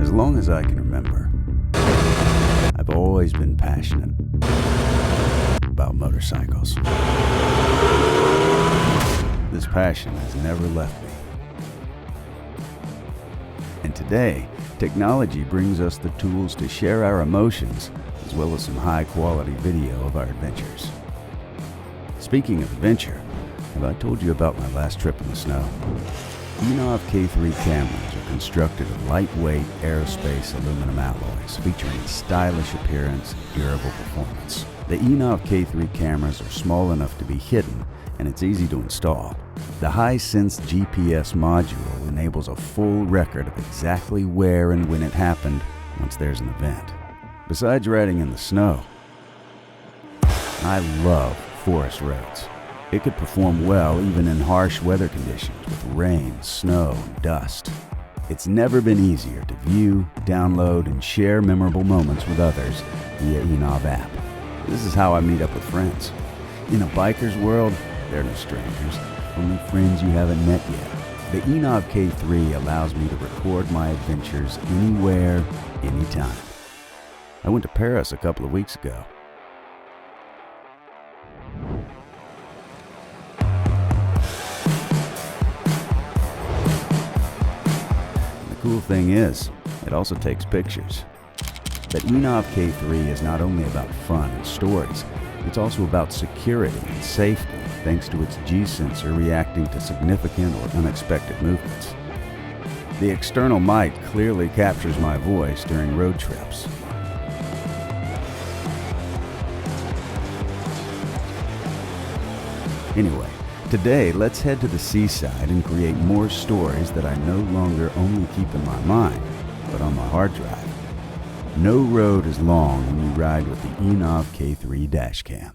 As long as I can remember, I've always been passionate about motorcycles. This passion has never left me. And today, technology brings us the tools to share our emotions, as well as some high-quality video of our adventures. Speaking of adventure, have I told you about my last trip in the snow? INNOVV K3 cameras are constructed of lightweight aerospace aluminum alloys featuring stylish appearance and durable performance. The INNOVV K3 cameras are small enough to be hidden, and it's easy to install. The high-sense GPS module enables a full record of exactly where and when it happened once there's an event. Besides riding in the snow, I love forest roads. It could perform well even in harsh weather conditions with rain, snow, and dust. It's never been easier to view, download, and share memorable moments with others via INNOVV App. This is how I meet up with friends. In a biker's world, there are no strangers, only friends you haven't met yet. The INNOVV K3 allows me to record my adventures anywhere, anytime. I went to Paris a couple of weeks ago. The cool thing is, it also takes pictures. But INNOVV K3 is not only about fun and stories, it's also about security and safety, thanks to its G-sensor reacting to significant or unexpected movements. The external mic clearly captures my voice during road trips. Anyway, today let's head to the seaside and create more stories that I no longer only keep in my mind, but on my hard drive. No road is long when you ride with the INNOVV K3 dashcam.